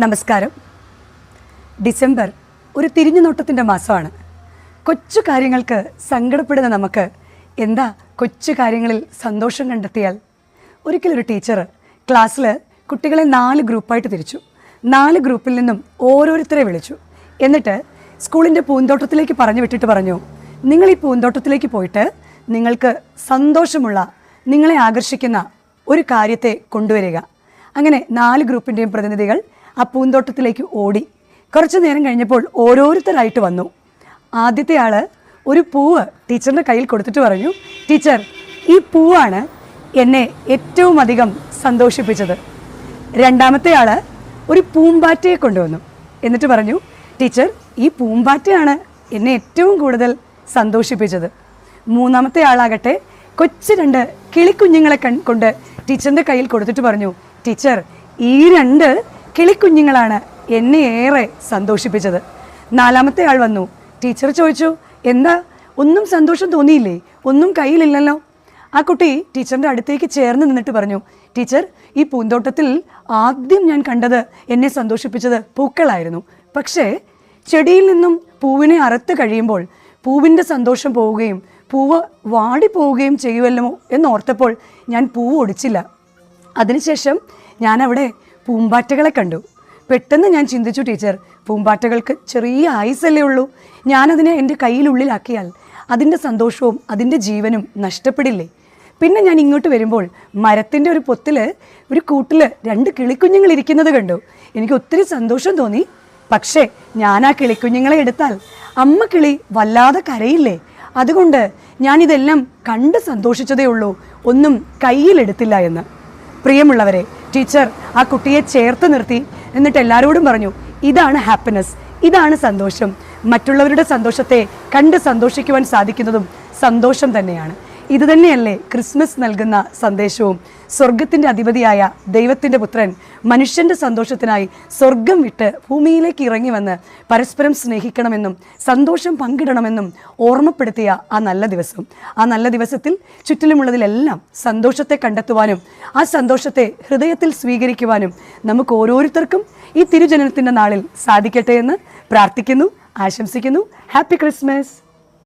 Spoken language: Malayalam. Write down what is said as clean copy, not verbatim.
നമസ്കാരം. ഡിസംബർ ഒരു തിരിഞ്ഞു നോട്ടത്തിൻ്റെ മാസമാണ്. കൊച്ചു കാര്യങ്ങൾക്ക് സങ്കടപ്പെടുന്ന നമുക്ക് എന്താ കൊച്ചു കാര്യങ്ങളിൽ സന്തോഷം കണ്ടെത്തിയാൽ? ഒരിക്കലൊരു ടീച്ചർ ക്ലാസ്സിൽ കുട്ടികളെ 4 ഗ്രൂപ്പായിട്ട് തിരിച്ചു. 4 ഗ്രൂപ്പിൽ നിന്നും ഓരോരുത്തരെ വിളിച്ചു. എന്നിട്ട് സ്കൂളിൻ്റെ പൂന്തോട്ടത്തിലേക്ക് പറഞ്ഞു വിട്ടിട്ട് പറഞ്ഞു, നിങ്ങൾ ഈ പൂന്തോട്ടത്തിലേക്ക് പോയിട്ട് നിങ്ങൾക്ക് സന്തോഷമുള്ള, നിങ്ങളെ ആകർഷിക്കുന്ന ഒരു കാര്യത്തെ കൊണ്ടുവരിക. അങ്ങനെ 4 ഗ്രൂപ്പിൻ്റെയും പ്രതിനിധികൾ ആ പൂന്തോട്ടത്തിലേക്ക് ഓടി. കുറച്ച് നേരം കഴിഞ്ഞപ്പോൾ ഓരോരുത്തരായിട്ട് വന്നു. ആദ്യത്തെ ആൾ ഒരു പൂവ് ടീച്ചറിൻ്റെ കയ്യിൽ കൊടുത്തിട്ട് പറഞ്ഞു, ടീച്ചർ, ഈ പൂവാണ് എന്നെ ഏറ്റവും അധികം സന്തോഷിപ്പിച്ചത്. രണ്ടാമത്തെ ആൾ ഒരു പൂമ്പാറ്റയെ കൊണ്ടുവന്നു. എന്നിട്ട് പറഞ്ഞു, ടീച്ചർ, ഈ പൂമ്പാറ്റയാണ് എന്നെ ഏറ്റവും കൂടുതൽ സന്തോഷിപ്പിച്ചത്. മൂന്നാമത്തെ ആളാകട്ടെ കൊച്ചു 2 കിളിക്കുഞ്ഞുങ്ങളെ കൊണ്ട് ടീച്ചറിൻ്റെ കയ്യിൽ കൊടുത്തിട്ട് പറഞ്ഞു, ടീച്ചർ, ഈ 2 കിളിക്കുഞ്ഞുങ്ങളാണ് എന്നെ ഏറെ സന്തോഷിപ്പിച്ചത്. നാലാമത്തെ ആൾ വന്നു. ടീച്ചർ ചോദിച്ചു, എന്താ, ഒന്നും സന്തോഷം തോന്നിയില്ലേ? ഒന്നും കയ്യിലില്ലല്ലോ. ആ കുട്ടി ടീച്ചറിൻ്റെ അടുത്തേക്ക് ചേർന്ന് നിന്നിട്ട് പറഞ്ഞു, ടീച്ചർ, ഈ പൂന്തോട്ടത്തിൽ ആദ്യം ഞാൻ കണ്ടത്, എന്നെ സന്തോഷിപ്പിച്ചത് പൂക്കളായിരുന്നു. പക്ഷേ ചെടിയിൽ നിന്നും പൂവിനെ അറുത്ത് കഴിയുമ്പോൾ പൂവിൻ്റെ സന്തോഷം പോവുകയും പൂവ് വാടിപ്പോവുകയും ചെയ്യുമല്ലോ എന്നോർത്തപ്പോൾ ഞാൻ പൂവ് ഒടിച്ചില്ല. അതിനുശേഷം ഞാനവിടെ പൂമ്പാറ്റകളെ കണ്ടു. പെട്ടെന്ന് ഞാൻ ചിന്തിച്ചു, ടീച്ചർ, പൂമ്പാറ്റകൾക്ക് ചെറിയ ആയുസല്ലേ ഉള്ളൂ. ഞാനതിനെ എൻ്റെ കയ്യിലുള്ളിലാക്കിയാൽ അതിൻ്റെ സന്തോഷവും അതിൻ്റെ ജീവനും നഷ്ടപ്പെടില്ലേ? പിന്നെ ഞാൻ ഇങ്ങോട്ട് വരുമ്പോൾ മരത്തിൻ്റെ ഒരു പൊത്തിൽ, ഒരു കൂട്ടിൽ 2 കിളിക്കുഞ്ഞുങ്ങൾ ഇരിക്കുന്നത് കണ്ടു. എനിക്ക് ഒത്തിരി സന്തോഷം തോന്നി. പക്ഷേ ഞാൻ ആ കിളിക്കുഞ്ഞുങ്ങളെ എടുത്താൽ അമ്മ കിളി വല്ലാതെ കരയില്ലേ? അതുകൊണ്ട് ഞാനിതെല്ലാം കണ്ട് സന്തോഷിച്ചതേ ഉള്ളൂ, ഒന്നും കയ്യിലെടുത്തില്ല എന്ന്. പ്രിയമുള്ളവരെ, ടീച്ചർ ആ കുട്ടിയെ ചേർത്ത് നിർത്തി. എന്നിട്ട് എല്ലാവരോടും പറഞ്ഞു, ഇതാണ് ഹാപ്പിനെസ്, ഇതാണ് സന്തോഷം. മറ്റുള്ളവരുടെ സന്തോഷത്തെ കണ്ട് സന്തോഷിക്കുവാൻ സാധിക്കുന്നതും സന്തോഷം തന്നെയാണ്. ഇതുതന്നെയല്ലേ ക്രിസ്മസ് നൽകുന്ന സന്ദേശവും? സ്വർഗത്തിൻ്റെ അധിപതിയായ ദൈവത്തിൻ്റെ പുത്രൻ മനുഷ്യൻ്റെ സന്തോഷത്തിനായി സ്വർഗം വിട്ട് ഭൂമിയിലേക്ക് ഇറങ്ങി വന്ന് പരസ്പരം സ്നേഹിക്കണമെന്നും സന്തോഷം പങ്കിടണമെന്നും ഓർമ്മപ്പെടുത്തിയ ആ നല്ല ദിവസം. ആ നല്ല ദിവസത്തിൽ ചുറ്റിലുമുള്ളതിലെല്ലാം സന്തോഷത്തെ കണ്ടെത്തുവാനും ആ സന്തോഷത്തെ ഹൃദയത്തിൽ സ്വീകരിക്കുവാനും നമുക്ക് ഓരോരുത്തർക്കും ഈ തിരുജനനത്തിൻ്റെ നാളിൽ സാധിക്കട്ടെ എന്ന് പ്രാർത്ഥിക്കുന്നു, ആശംസിക്കുന്നു. Happy Christmas.